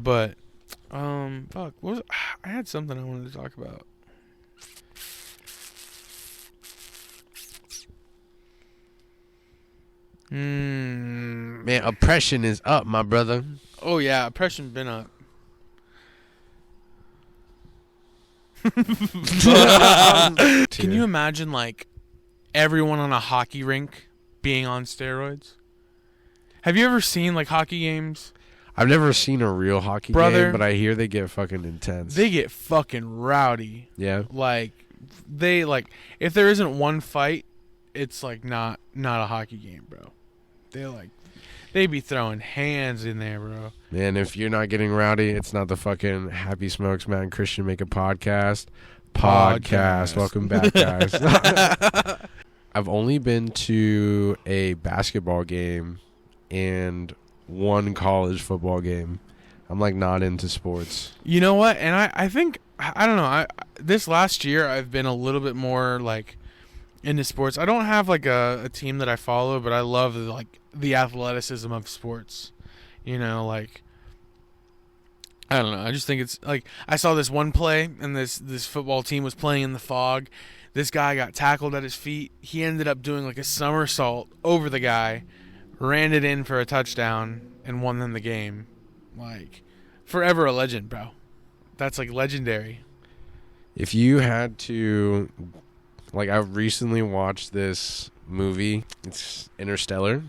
But fuck, what was, I had something I wanted to talk about. Man, oppression is up, my brother. Oh yeah, oppression been up. Can you imagine like everyone on a hockey rink being on steroids? Have you ever seen like hockey games? I've never seen a real hockey game, but I hear they get fucking intense. They get fucking rowdy. Yeah. Like they like if there isn't one fight, it's like not a hockey game, bro. They be throwing hands in there, bro. Man, if you're not getting rowdy, it's not the fucking Happy Smokes Matt&Cristian make a podcast. Welcome back, guys. I've only been to a basketball game and one college football game. I'm like not into sports. You know what? And I think I don't know. This last year I've been a little bit more like into sports. I don't have like a team that I follow, but I love like the athleticism of sports. You know, like I don't know. I just think it's like I saw this one play and this football team was playing in the fog. This guy got tackled at his feet. He ended up doing like a somersault over the guy, ran it in for a touchdown, and won them the game. Like, forever a legend, bro. That's like legendary. If you had to, like, I recently watched this movie. It's Interstellar.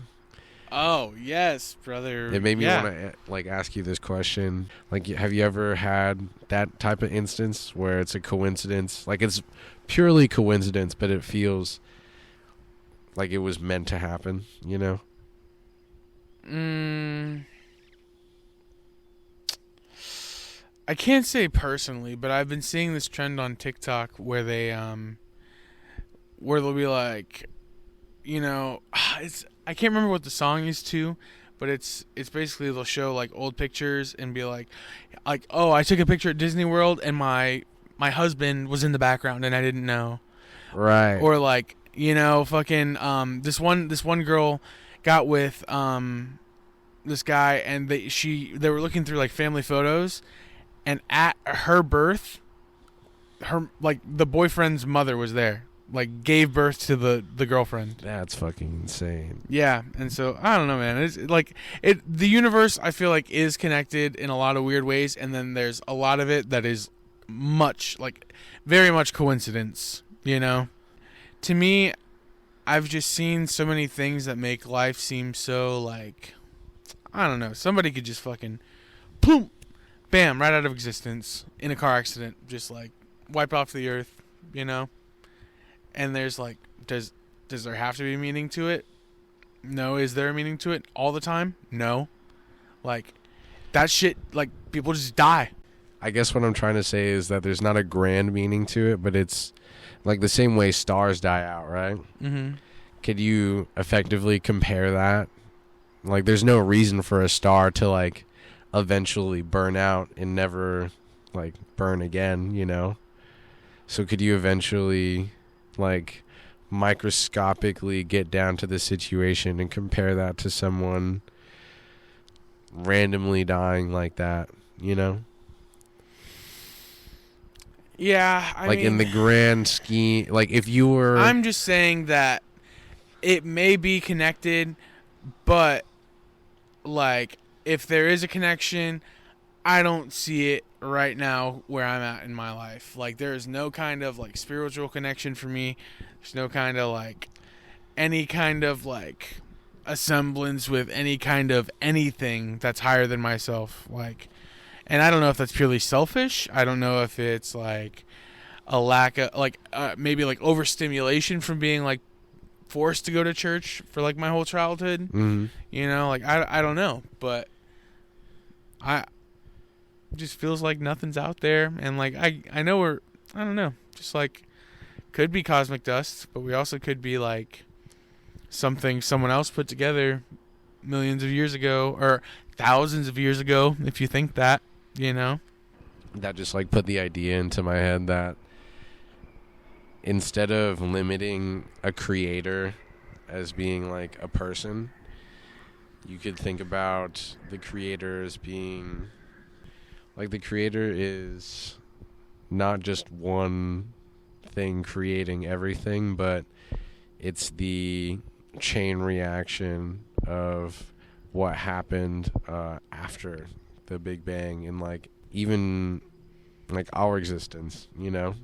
Oh, yes, brother. It made me want to like ask you this question. Like, have you ever had that type of instance where it's a coincidence? Like, it's purely coincidence, but it feels like it was meant to happen, you know? I can't say personally, but I've been seeing this trend on TikTok where they'll be like, you know, I can't remember what the song is to, but it's basically they'll show like old pictures and be like, oh, I took a picture at Disney World and my husband was in the background and I didn't know. Right. Or like, you know, fucking this one girl got with this guy and they were looking through like family photos, and at her birth, her like the boyfriend's mother was there. Like gave birth to the girlfriend. That's fucking insane. Yeah, and so I don't know, man. It's like the universe I feel like is connected in a lot of weird ways, and then there's a lot of it that is very much coincidence, you know? To me, I've just seen so many things that make life seem so like I don't know. Somebody could just fucking boom, bam, right out of existence in a car accident, just like wiped off the earth, you know? And there's like, does there have to be meaning to it? No. Is there a meaning to it all the time? No. Like, that shit, like, people just die. I guess what I'm trying to say is that there's not a grand meaning to it, but it's like the same way stars die out, right? Mm-hmm. Could you effectively compare that? Like, there's no reason for a star to, like, eventually burn out and never, like, burn again, you know? So could you eventually, like, microscopically get down to the situation and compare that to someone randomly dying like that, you know? Yeah, I mean, in the grand scheme, like if you were... I'm just saying that it may be connected, but like if there is a connection, I don't see it right now where I'm at in my life. Like there is no kind of like spiritual connection for me. There's no kind of like any kind of like a semblance with any kind of anything that's higher than myself. Like, and I don't know if that's purely selfish. I don't know if it's like a lack of like maybe like overstimulation from being like forced to go to church for like my whole childhood. Mm-hmm. You know, like I don't know, but I just feels like nothing's out there, and like I know I don't know, just like could be cosmic dust, but we also could be like something someone else put together millions of years ago or thousands of years ago, if you think that, you know. That just like put the idea into my head that instead of limiting a creator as being like a person, you could think about the creator as being Like, the creator is not just one thing creating everything, but it's the chain reaction of what happened after the Big Bang, and like even like our existence, you know?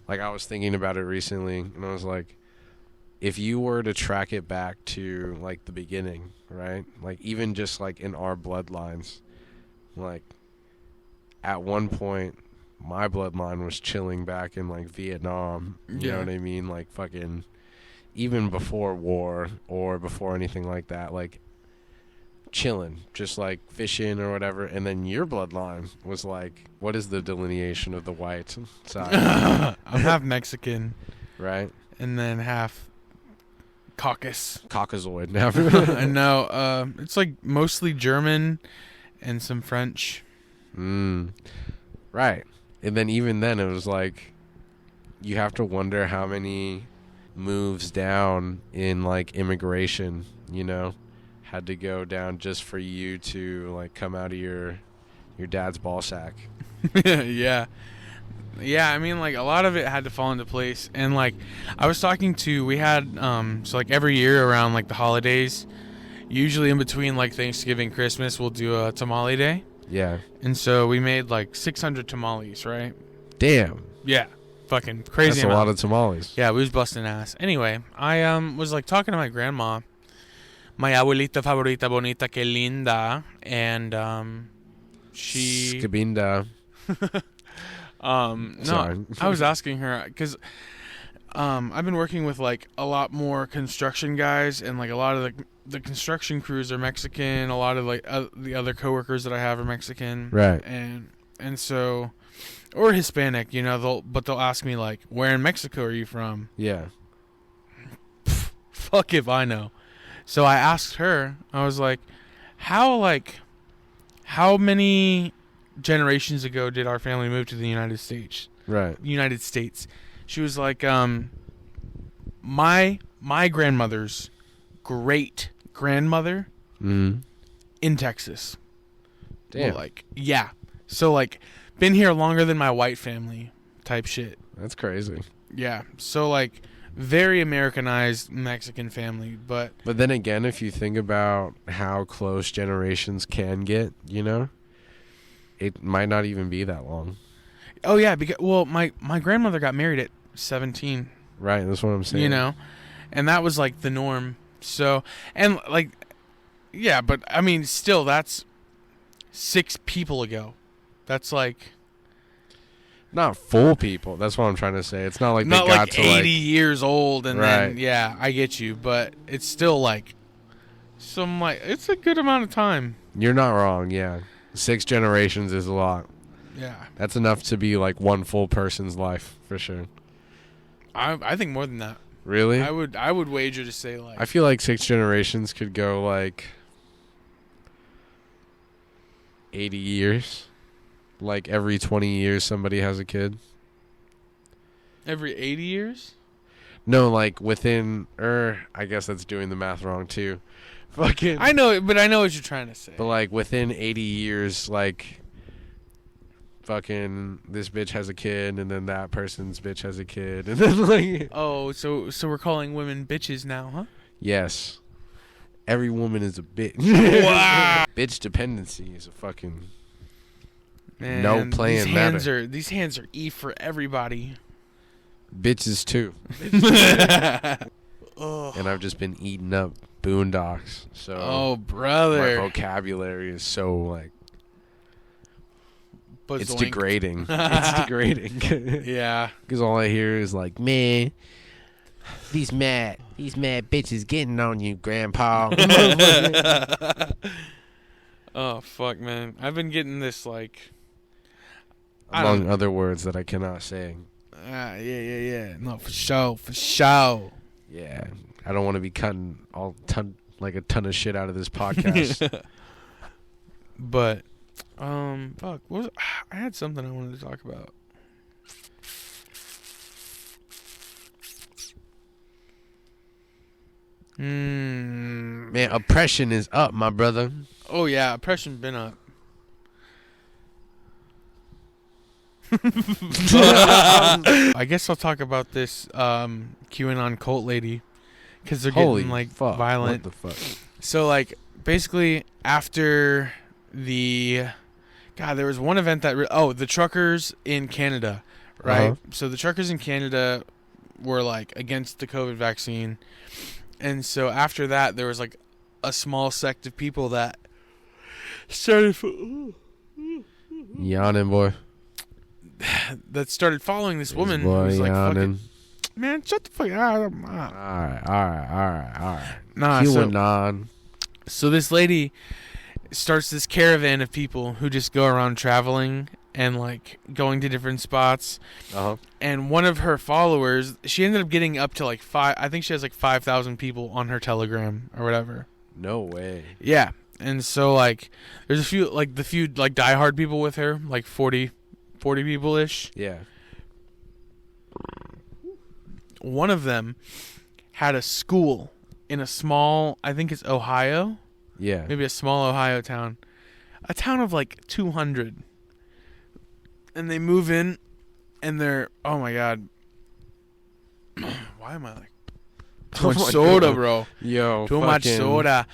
Like, I was thinking about it recently, and I was like, if you were to track it back to like the beginning, right? Like, even just like in our bloodlines, like at one point my bloodline was chilling back in like Vietnam, you know what I mean? Like, fucking even before war or before anything like that, like chilling, just like fishing or whatever. And then your bloodline was like, what is the delineation of the white side? I'm half Mexican, Right? and then half Caucasoid. I know. It's like mostly German and some French. Right. And then even then it was like, you have to wonder how many moves down in like immigration, you know, had to go down just for you to like come out of your dad's ball sack. Yeah. I mean, like, a lot of it had to fall into place. And like, I was talking to, we had so like every year around like the holidays, usually in between like Thanksgiving, Christmas, we'll do a tamale day. Yeah. And so we made like 600 tamales, right? Damn. Yeah. Fucking crazy. That's a lot of tamales. Yeah, we was busting ass. Anyway, I was like talking to my grandma, my abuelita favorita bonita que linda, and she Skabinda. no, Sorry. I was asking her because I've been working with like a lot more construction guys, and like a lot of the construction crews are Mexican. A lot of like the other coworkers that I have are Mexican, Right? And so, or Hispanic, you know. They'll ask me like, "Where in Mexico are you from?" Yeah. Fuck if I know. So I asked her. I was like, how many generations ago did our family move to the United States? Right. United States. She was like, my grandmother's great grandmother in Texas. Damn. Well, like, yeah. So like, been here longer than my white family type shit. That's crazy. Yeah. So like, very Americanized Mexican family, but then again, if you think about how close generations can get, you know, it might not even be that long. Oh yeah, because my grandmother got married at 17. Right, that's what I'm saying. You know, and that was like the norm. So, and like, yeah, but I mean, still, that's 6 people ago. That's like not full people. That's what I'm trying to say. It's not like not they got like to 80 years old, and right. Then yeah, I get you, but it's still like some like it's a good amount of time. You're not wrong. Yeah, 6 generations is a lot. Yeah, that's enough to be like one full person's life for sure. I think more than that. Really? I would wager to say like I feel like 6 generations could go like 80 years. Like every 20 years somebody has a kid. Every 80 years? No, like within I guess that's doing the math wrong too. Fucking I know, but I know what you're trying to say. But like within 80 years, like fucking this bitch has a kid, and then that person's bitch has a kid, and then like oh, so we're calling women bitches now, huh? Yes. Every woman is a bitch. Wow. Bitch dependency is a fucking Man, no playing matter. These hands are E for everybody. Bitches too. And I've just been eating up boondocks. So oh, brother. My vocabulary is so like Buzzoink. It's degrading. It's degrading. Yeah. Because all I hear is like, man, these mad bitches getting on you, Grandpa. Oh, fuck, man. I've been getting this, like... Among other words that I cannot say. Yeah. No, for sure. Yeah. I don't want to be cutting a ton of shit out of this podcast. But, fuck. I had something I wanted to talk about. Man, oppression is up, my brother. Oh, yeah. Oppression been up. I guess I'll talk about this QAnon cult lady because they're Holy getting like fuck, violent. What the fuck? So like basically after there was one event that the truckers in Canada, right? So the truckers in Canada were like against the COVID vaccine, and so after that there was like a small sect of people that started Yawning, boy. that started following this woman who Boy, was like, yawning. man, shut the fuck up. All right. Nah, QAnon. so this lady starts this caravan of people who just go around traveling and like going to different spots. And one of her followers, she ended up getting up to like I think she has like 5,000 people on her Telegram or whatever. No way. Yeah. And so like there's a few like diehard people with her, like 40 people ish. Yeah. One of them had a school in a small, I think it's Ohio. Yeah. Maybe a small Ohio town. A town of like 200. And they move in and they're, oh my God. Why am I like too much soda, God. bro? Yo, Too much soda.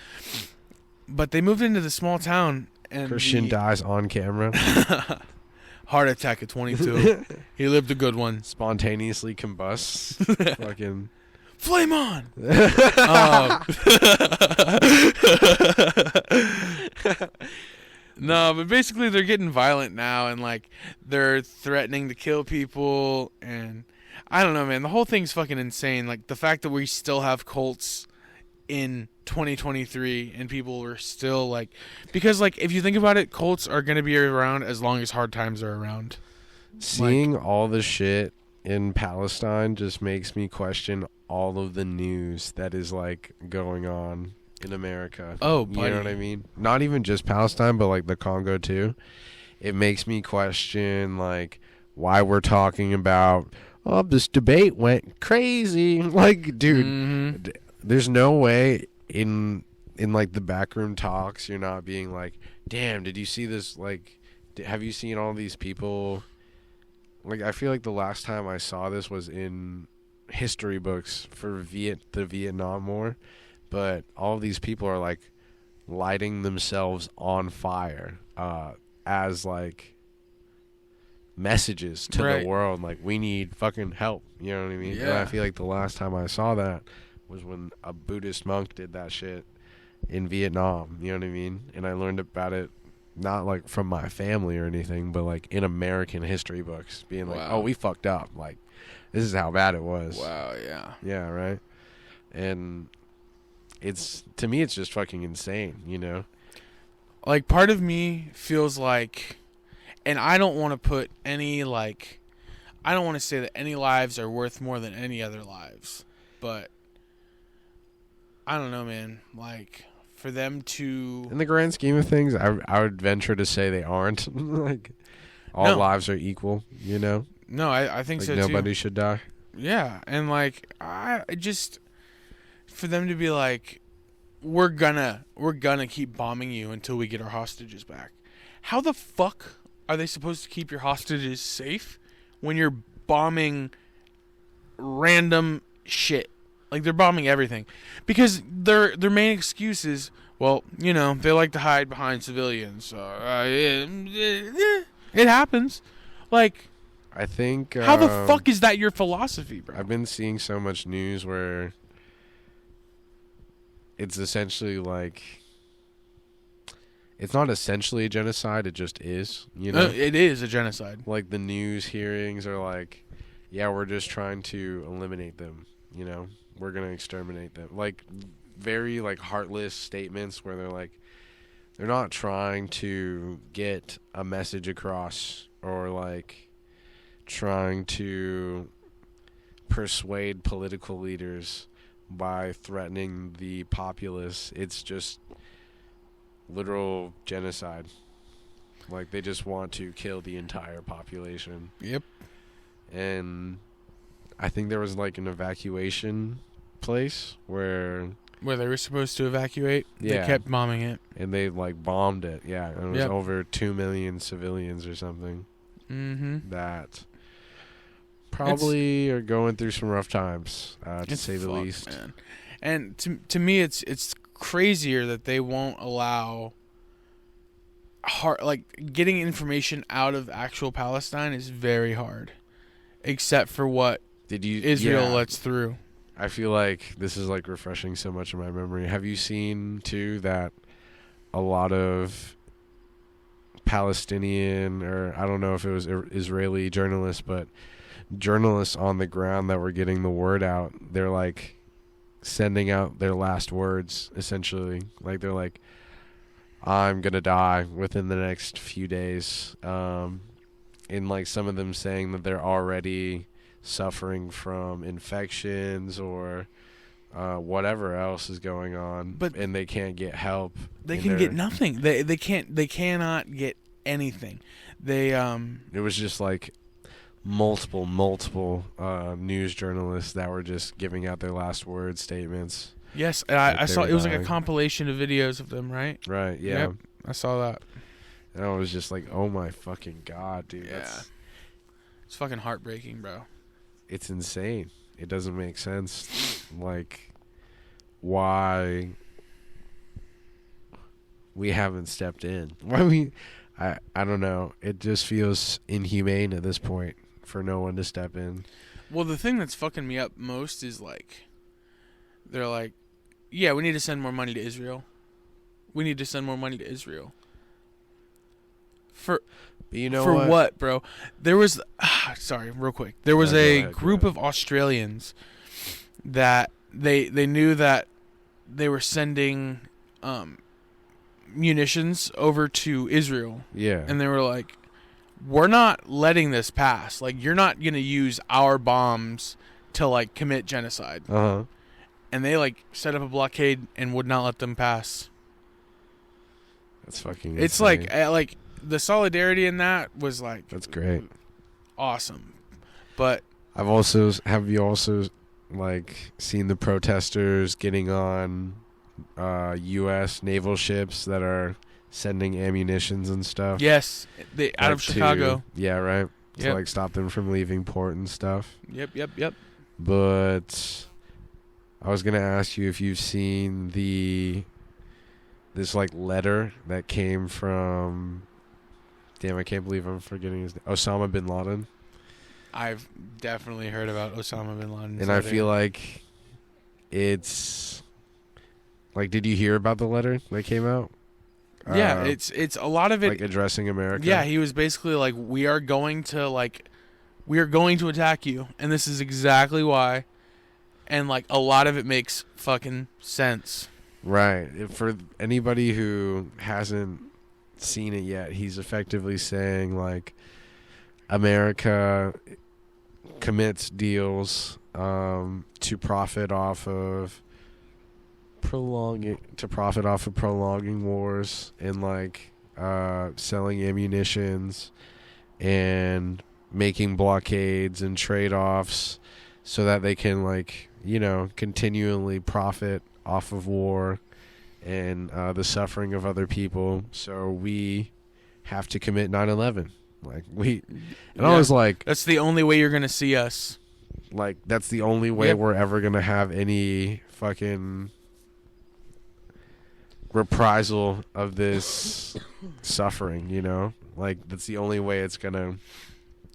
But they moved into the small town and Christian dies on camera. Heart attack at 22. He lived a good one. Spontaneously combusts. Fucking flame on. No, but basically they're getting violent now and like they're threatening to kill people and I don't know, man. The whole thing's fucking insane. Like the fact that we still have cults in 2023 and people are still like, because like if you think about it, cults are going to be around as long as hard times are around. Seeing all the shit in Palestine just makes me question all of the news that is like going on in America. Oh, buddy. You know what I mean? Not even just Palestine, but like the Congo too. It makes me question like why we're talking about, oh, this debate went crazy. Like, dude, there's no way in like the backroom talks you're not being like, damn, did you see this? Like, have you seen all these people? Like, I feel like the last time I saw this was in history books for the Vietnam War, but all of these people are like lighting themselves on fire as like messages to the world, like, we need fucking help, you know what I mean? Yeah. And I feel like the last time I saw that was when a Buddhist monk did that shit in Vietnam, you know what I mean? And I learned about it not like from my family or anything, but like in American history books, being like, oh, we fucked up, like this is how bad it was. Wow. Yeah, right. And it's, to me, it's just fucking insane, you know? Like, part of me feels like, and I don't want to put any, like, I don't want to say that any lives are worth more than any other lives, but I don't know, man. Like, for them to, in the grand scheme of things, I would venture to say they aren't. Like, all lives are equal, you know? No, I think like, so, nobody too. should die. Yeah, and, like, I just, for them to be like, we're gonna keep bombing you until we get our hostages back. How the fuck are they supposed to keep your hostages safe when you're bombing random shit? Like, they're bombing everything. Because their main excuse is, well, you know, they like to hide behind civilians. It happens. Like, I think... how the fuck is that your philosophy, bro? I've been seeing so much news where it's essentially like... It's not essentially a genocide, it just is, you know? It is a genocide. Like, the news hearings are like, yeah, we're just trying to eliminate them, you know? We're going to exterminate them. Like, very, like, heartless statements where they're like, they're not trying to get a message across or, like, trying to persuade political leaders by threatening the populace. It's just literal genocide. Like, they just want to kill the entire population. Yep. And I think there was like an evacuation place where they were supposed to evacuate. Yeah. They kept bombing it. And they like bombed it. Yeah. And it was over 2 million civilians or something. that probably are going through some rough times, to say the fucked, least. man. And to me, it's crazier that they won't allow getting information out of actual Palestine is very hard, except for what Israel lets through. I feel like this is like refreshing so much in my memory. Have you seen too that a lot of Palestinian, or I don't know if it was Israeli journalists, but journalists on the ground that were getting the word out, they're like sending out their last words essentially. Like they're like, I'm gonna die within the next few days, and like some of them saying that they're already suffering from infections or whatever else is going on, and they can't get help. They can get nothing. They cannot get anything. It was just like multiple news journalists that were just giving out their last word statements. Yes, I saw. It was like a compilation of videos of them, right? Right. Yeah. Yep, I saw that. And I was just like, oh my fucking god, dude. Yeah. It's fucking heartbreaking, bro. It's insane. It doesn't make sense. Like, why we haven't stepped in. I don't know. It just feels inhumane at this point for no one to step in. Well, the thing that's fucking me up most is like, they're like, yeah, we need to send more money to Israel. We need to send more money to Israel. For what, bro? There was sorry, real quick. There was a group of Australians that they knew that they were sending munitions over to Israel. Yeah. And they were like, we're not letting this pass. Like, you're not going to use our bombs to like commit genocide. Uh-huh. And they like set up a blockade and would not let them pass. That's fucking It's insane. like the solidarity in that was like, that's great. Awesome. But have you also like seen the protesters getting on US naval ships that are sending ammunitions and stuff? Yes, out of Chicago. Yeah, right. Yep. To like stop them from leaving port and stuff. Yep. But I was gonna ask you if you've seen this like letter that came from, damn, I can't believe I'm forgetting his name, Osama bin Laden. I've definitely heard about Osama bin Laden. And I feel like it's like, did you hear about the letter that came out? Yeah, it's a lot of it like addressing America. Yeah, he was basically like, we are going to attack you, and this is exactly why. And like a lot of it makes fucking sense. Right. For anybody who hasn't seen it yet, he's effectively saying like America commits deals to profit off of prolonging wars and like selling ammunitions and making blockades and trade-offs so that they can like, you know, continually profit off of war and the suffering of other people. So we have to commit 9/11. Like I was like, that's the only way you're gonna see us. Like that's the only way we're ever gonna have any fucking reprisal of this suffering. You know, like that's the only way it's gonna.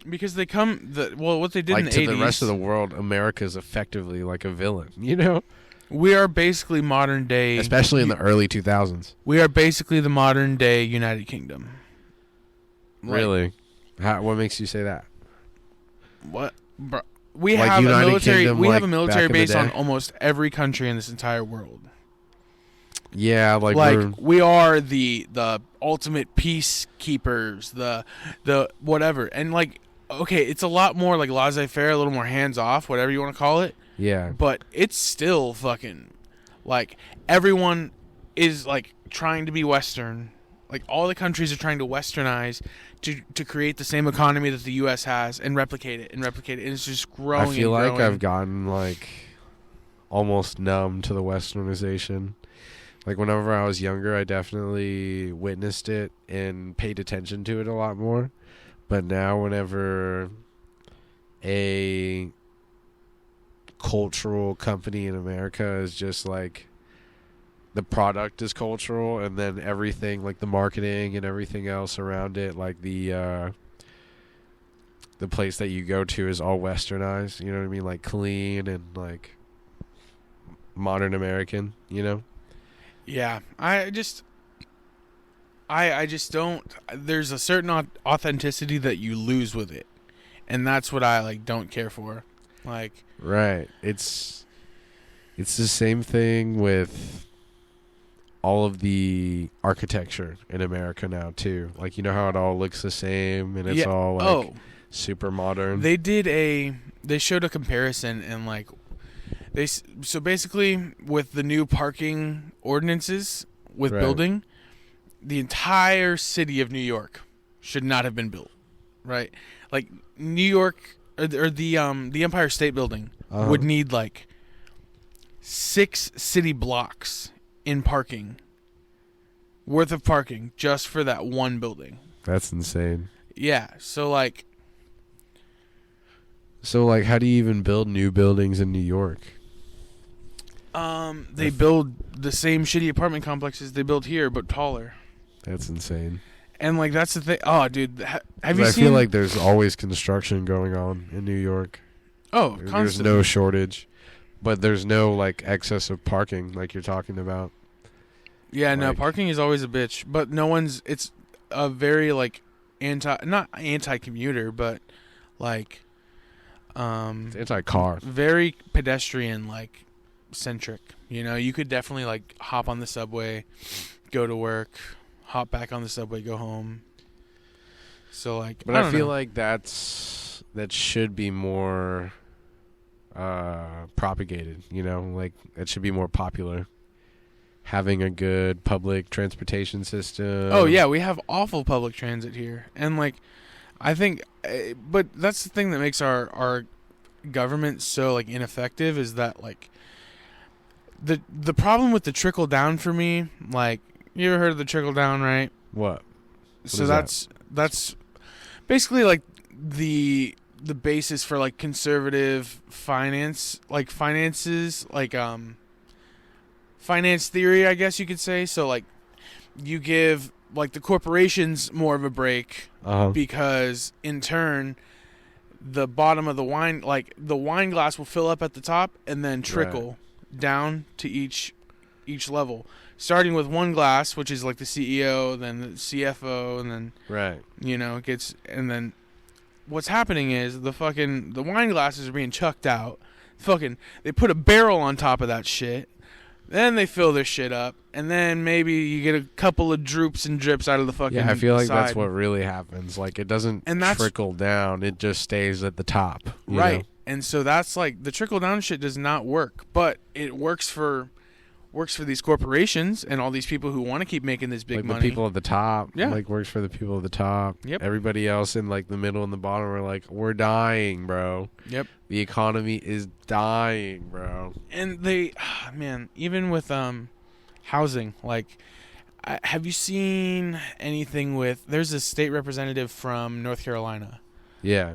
Because what they did like in the 80s, to the rest of the world, America is effectively like a villain. You know. We are basically modern day, especially in the early 2000s. We are basically the modern day United Kingdom. Really? What makes you say that? What? Bro, we have a military base on almost every country in this entire world. Yeah, like we are the ultimate peacekeepers, the whatever. And like, okay, it's a lot more like laissez-faire, a little more hands-off, whatever you want to call it. Yeah. But it's still fucking, like, everyone is, like, trying to be Western. Like, all the countries are trying to Westernize to create the same economy that the U.S. has and replicate it. And it's just growing. I feel like I've gotten, like, almost numb to the Westernization. Like, whenever I was younger, I definitely witnessed it and paid attention to it a lot more. But now whenever a cultural company in America is just like the product is cultural, and then everything like the marketing and everything else around it, like the place that you go to is all westernized, you know what I mean, like clean and like modern American, you know? Yeah, I just don't. There's a certain authenticity that you lose with it, and that's what I like don't care for. Like, right, it's the same thing with all of the architecture in America now too. Like, you know how it all looks the same and it's all like super modern. They showed a comparison, and like so basically with the new parking ordinances with building, the entire city of New York should not have been built, right? Like New York or the Empire State Building would need like 6 city blocks in parking worth of parking just for that one building. That's insane. Yeah, so like how do you even build new buildings in New York? They build the same shitty apartment complexes they build here, but taller. That's insane. And like that's the thing. Oh, dude, have you seen? I feel like there's always construction going on in New York. Oh, there's no shortage, but there's no like excess of parking, like you're talking about. Yeah, no, parking is always a bitch, but no one's. It's a very like not anti-commuter, but like it's anti-car. Very pedestrian like centric. You know, you could definitely like hop on the subway, go to work, hop back on the subway, go home. So like, but I feel like that should be more propagated. You know, like it should be more popular. Having a good public transportation system. Oh yeah, we have awful public transit here, and like, I think, but that's the thing that makes our government so like ineffective is that like the problem with the trickle down for me, like, you ever heard of the trickle down, right? What? So that's basically like the basis for like conservative finances, like finance theory, I guess you could say. So like you give like the corporations more of a break because in turn the bottom of the wine glass will fill up at the top and then trickle down to each level, starting with one glass, which is like the CEO, then the CFO, and then you know, it gets, and then what's happening is the wine glasses are being chucked out. They put a barrel on top of that shit. Then they fill their shit up, and then maybe you get a couple of droops and drips out of the fucking I feel like side. that's what really happens. Like, it doesn't trickle down. It just stays at the top. Right. Know? And so that's like, the trickle-down shit does not work, but it works for these corporations and all these people who want to keep making this big like money. The people at the top. Yeah. Like, works for the people at the top. Yep. Everybody else in, like, the middle and the bottom are like, we're dying, bro. Yep. The economy is dying, bro. And they, man, even with housing, like, have you seen anything with, there's a state representative from North Carolina. Yeah.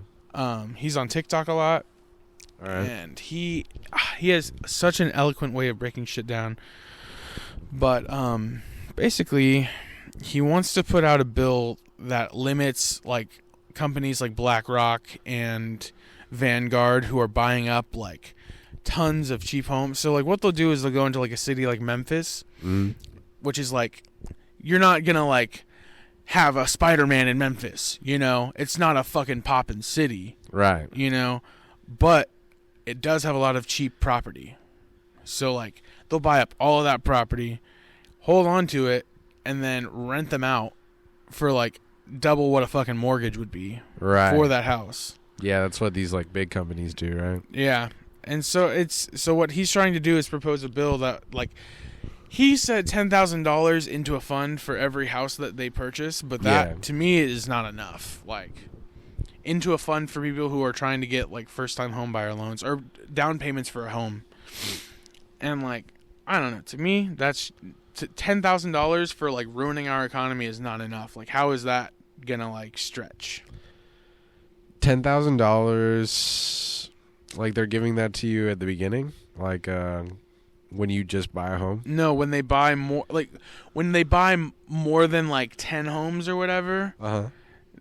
He's on TikTok a lot. All right. And he has such an eloquent way of breaking shit down. But basically, he wants to put out a bill that limits like companies like BlackRock and Vanguard who are buying up like tons of cheap homes. So like what they'll do is they'll go into like a city like Memphis, which is like, you're not gonna like have a Spider-Man in Memphis, you know? It's not a fucking poppin' city. Right. You know? But it does have a lot of cheap property. So like they'll buy up all of that property, hold on to it, and then rent them out for like double what a fucking mortgage would be for that house. Yeah, that's what these like big companies do, right? Yeah. And so what he's trying to do is propose a bill that like, he said $10,000 into a fund for every house that they purchase, but that to me is not enough. Like, into a fund for people who are trying to get like first-time home buyer loans or down payments for a home. And like, I don't know, to me that's $10,000 for like ruining our economy is not enough. Like, how is that gonna like stretch? $10,000, like they're giving that to you at the beginning, like when you just buy a home. No, when they buy more, like when they buy more than like 10 homes or whatever,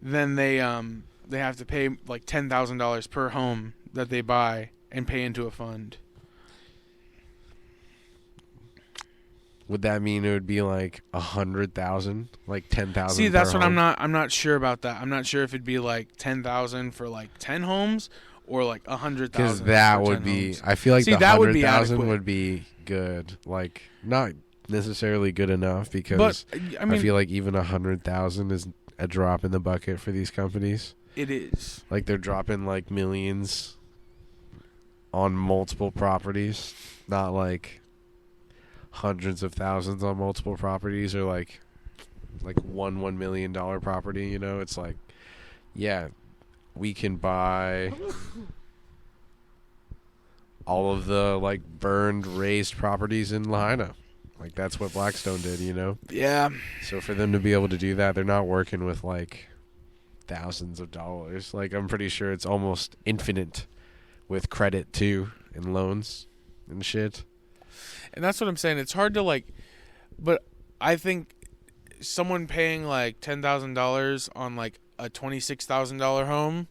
then they have to pay like $10,000 per home that they buy and pay into a fund. Would that mean it would be like 100,000, like 10,000? See, that's per what home? I'm not sure about that. I'm not sure if it'd be like 10,000 for like 10 homes or like 100,000. Because that for would 10 be. homes. I feel like See, the that would be 100,000 adequate. would be good. Like not necessarily good enough because But I mean, feel like even 100,000 is a drop in the bucket for these companies. it is. Like they're dropping like millions on multiple properties, not like hundreds of thousands on multiple properties, or like $1 million property. You know, it's like, yeah, we can buy all of the like burned, razed properties in Lahaina. Like that's what Blackstone did, you know? Yeah. So for them to be able to do that, they're not working with like thousands of dollars. Like I'm pretty sure it's almost infinite with credit too and loans and shit. And that's what I'm saying. It's hard to like, but I think someone paying like $10,000 on like a $26,000 home,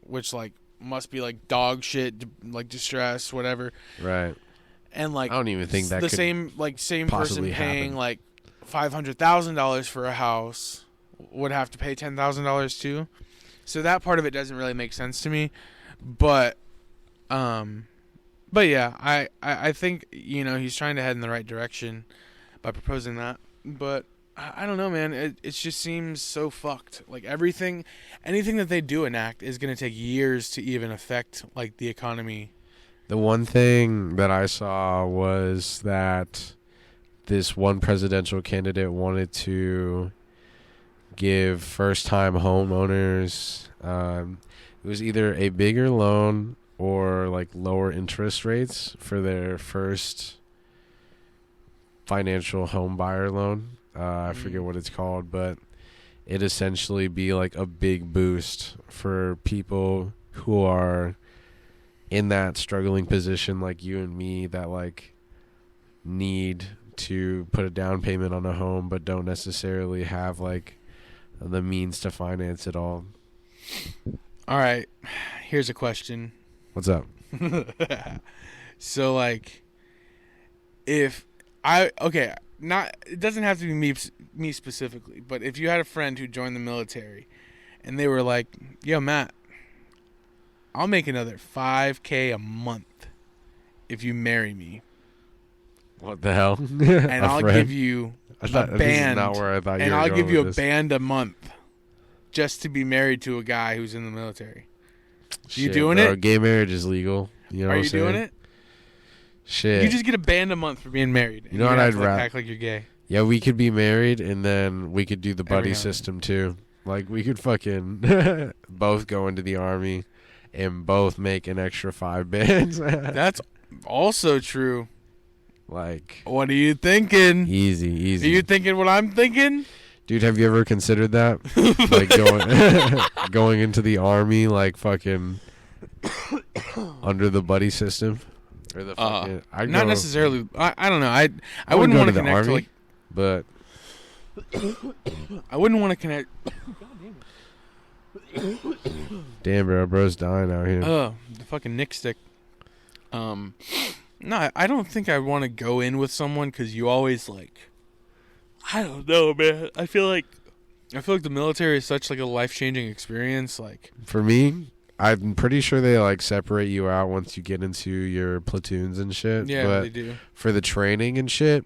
which like must be like dog shit, like distress, whatever. Right. And like I don't even think that the could same person possibly paying happen. like $500,000 for a house would have to pay $10,000 too. So that part of it doesn't really make sense to me. But yeah, I think, you know, he's trying to head in the right direction by proposing that. But I don't know, man. It just seems so fucked. Like anything that they do enact is going to take years to even affect like the economy. The one thing that I saw was that this one presidential candidate wanted to give first-time homeowners, it was either a bigger loan or like lower interest rates for their first financial home buyer loan. I forget what it's called, but it essentially be like a big boost for people who are in that struggling position like you and me that like need to put a down payment on a home but don't necessarily have like the means to finance it all. All right. Here's a question. What's up? So like it doesn't have to be me specifically, but if you had a friend who joined the military and they were like, "Yo, Matt, I'll make another $5,000 a month if you marry me." What the hell? And I'll give you a band. This is not where I thought you and were I'll going give you a with this. band a month just to be married to a guy who's in the military. You Shit, doing bro, it? Gay marriage is legal. You know Are what I'm you saying? doing it? Shit. You just get a band a month for being married. You know and what have I'd to, like, rather- act like you're gay. Yeah, we could be married and then we could do the buddy Every now and system too. Like we could fucking both go into the army and both make an extra 5 bands. That's also true. Like What are you thinking? easy. Are you thinking what I'm thinking? Dude, have you ever considered that? Like going into the army, like fucking under the buddy system, or the fucking. Not necessarily. I don't know. I I would wouldn't go want to to the connect army, to like. but I wouldn't want to connect. damn, bro's dying out here. Oh, the fucking Nick stick. No, I don't think I want to go in with someone because you always like. I don't know, man. I feel like the military is such like a life-changing experience. Like, For me, I'm pretty sure they like separate you out once you get into your platoons and shit. yeah, but they do. for the training and shit,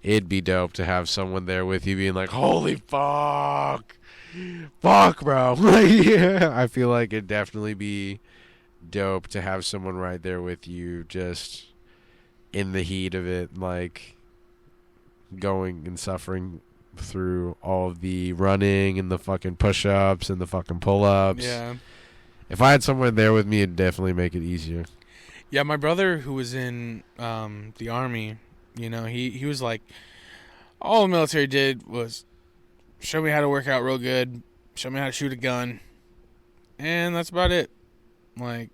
it'd be dope to have someone there with you being like, holy fuck, bro. Like, yeah, I feel like it'd definitely be dope to have someone right there with you just in the heat of it, like going and suffering through all of the running and the fucking push-ups and the fucking pull-ups. Yeah. If I had someone there with me, it'd definitely make it easier. Yeah, my brother who was in the army, you know, he was like, all the military did was show me how to work out real good, show me how to shoot a gun, And that's about it. Like,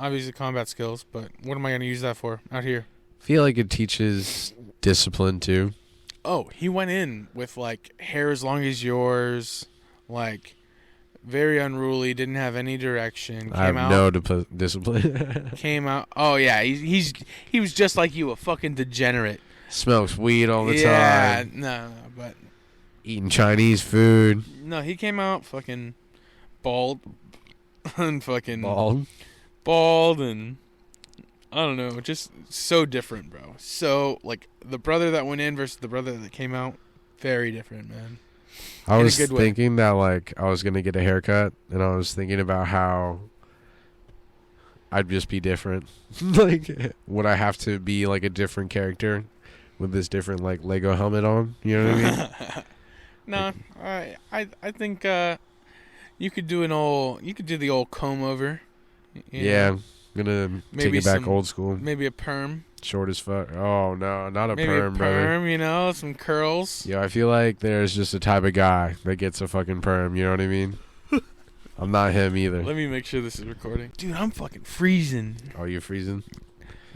obviously combat skills, but what am I going to use that for out here? I feel like it teaches discipline too. Oh, he went in with, like, hair as long as yours, like, very unruly, didn't have any direction. I have no discipline. Came out. Oh, yeah, he was just like you, a fucking degenerate. Smokes weed all the Yeah, time. no, but... Eating Chinese food. No, he came out fucking bald and fucking... Bald. And... I don't know, just so different, bro. So, like, the brother that went in versus the brother that came out, very different, man. I was good way. thinking that, like, I was going to get a haircut, and I was thinking about how I'd just be different. Like, would I have to be, like, a different character with this different, like, Lego helmet on? You know what I mean? No, I think you could do the old comb over. Yeah. Gonna take it back old school. Maybe a perm. Short as fuck. Oh no, not a maybe perm, a brother. Perm, you know, some curls. Yo, I feel like there's just a type of guy that gets a fucking perm. You know what I mean? I'm not him either. Let me make sure this is recording. Dude, I'm fucking freezing. Oh, you freezing?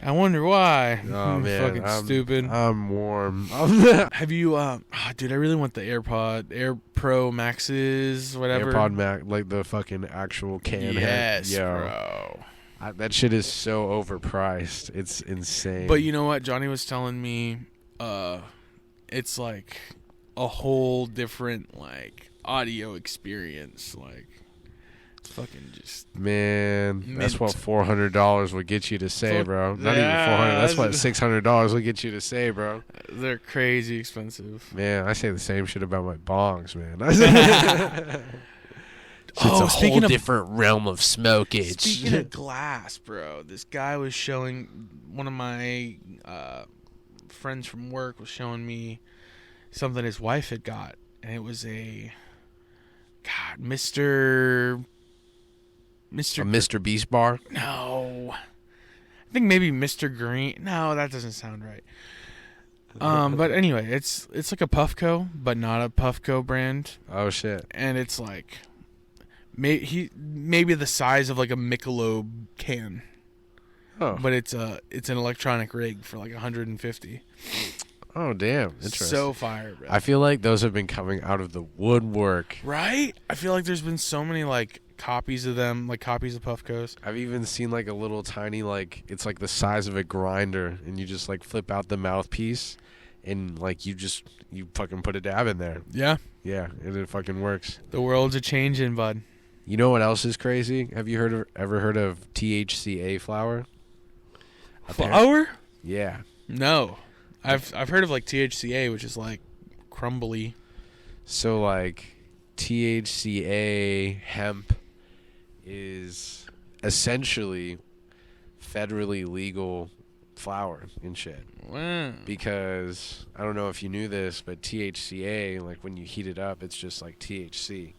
I wonder why. Oh man, fucking stupid. I'm warm. Have you? Dude, I really want the Air Pro Maxes, whatever. AirPod Max, like the fucking actual can. Yes, Yo. bro. That shit is so overpriced. It's insane. But you know what? Johnny was telling me, it's like a whole different like audio experience. Like, it's fucking just that's what $400 would get you to say, bro. Not even 400. That's what $600 would get you to say, bro. They're crazy expensive. Man, I say the same shit about my bongs, man. It's a whole different realm of smokage. Speaking of glass, bro, this guy was showing, one of my friends from work was showing me something his wife had got, and it was a Mr. Beast bar? No, I think maybe Mr. Green. No, that doesn't sound right. But anyway, it's like a Puffco, but not a Puffco brand. Oh shit! And it's like. Maybe the size of like a Michelob can. Oh. But it's an electronic rig for like $150. Oh damn! Interesting. So fire, bro. I feel like those have been coming out of the woodwork. Right? I feel like there's been so many like copies of them, like copies of Puffcos. I've even seen like a little tiny like it's like the size of a grinder, and you just like flip out the mouthpiece, and like you fucking put a dab in there. Yeah. Yeah, and it fucking works. The world's a changing, bud. You know what else is crazy? Have you ever heard of THCA flower? Flower? Yeah. No. I've heard of like THCA, which is like crumbly. So like THCA hemp is essentially federally legal flower and shit. Wow. Because I don't know if you knew this, but THCA, like when you heat it up, it's just like THC.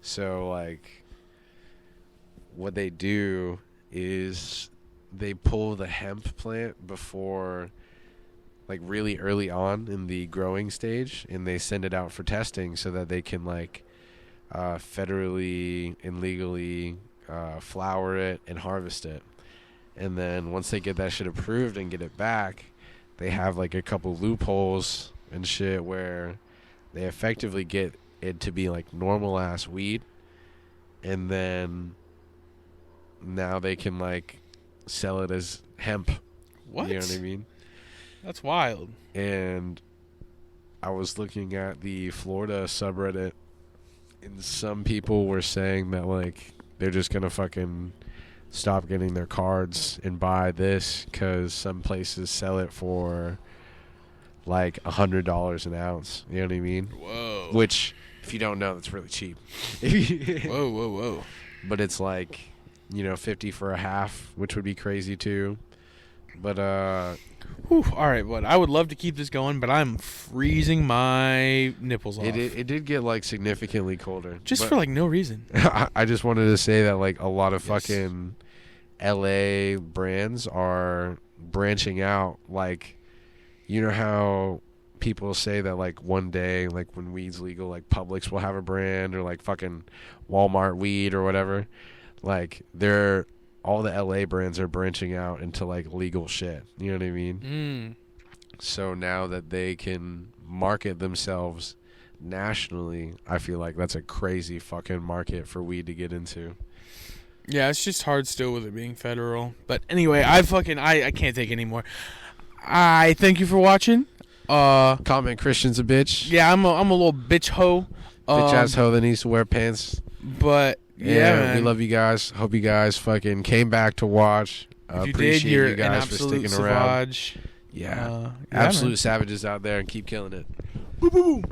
So, like, what they do is they pull the hemp plant before, like, really early on in the growing stage, and they send it out for testing so that they can, like, federally and legally flower it and harvest it. And then once they get that shit approved and get it back, they have, like, a couple loopholes and shit where they effectively get it to be like normal ass weed, and then now they can like sell it as hemp. What? You know what I mean? That's wild. And I was looking at the Florida subreddit, and some people were saying that like they're just gonna fucking stop getting their cards and buy this because some places sell it for like $100 an ounce. You know what I mean? Whoa. Which, if you don't know, that's really cheap. Whoa. But it's like, 50 for a half, which would be crazy too. But Whew, all right, bud. I would love to keep this going, but I'm freezing my nipples off. it did get like significantly colder. Just for like no reason. I just wanted to say that like a lot of fucking LA brands are branching out. Like, you know how people say that like one day, like when weed's legal, like Publix will have a brand, or like fucking Walmart weed or whatever. Like all the LA brands are branching out into like legal shit. You know what I mean? So now that they can market themselves nationally, I feel like that's a crazy fucking market for weed to get into. Yeah, it's just hard still with it being federal. But anyway, I can't take any more. I thank you for watching. Comment Christian's a bitch. Yeah, I'm a little bitch hoe. Bitch ass hoe that needs to wear pants. But yeah, man. We love you guys. Hope you guys fucking came back to watch. If you Appreciate did, you're you guys an for absolute sticking around. savage. Yeah, yeah, absolute man. savages out there, and keep killing it. Boom, boom, boom.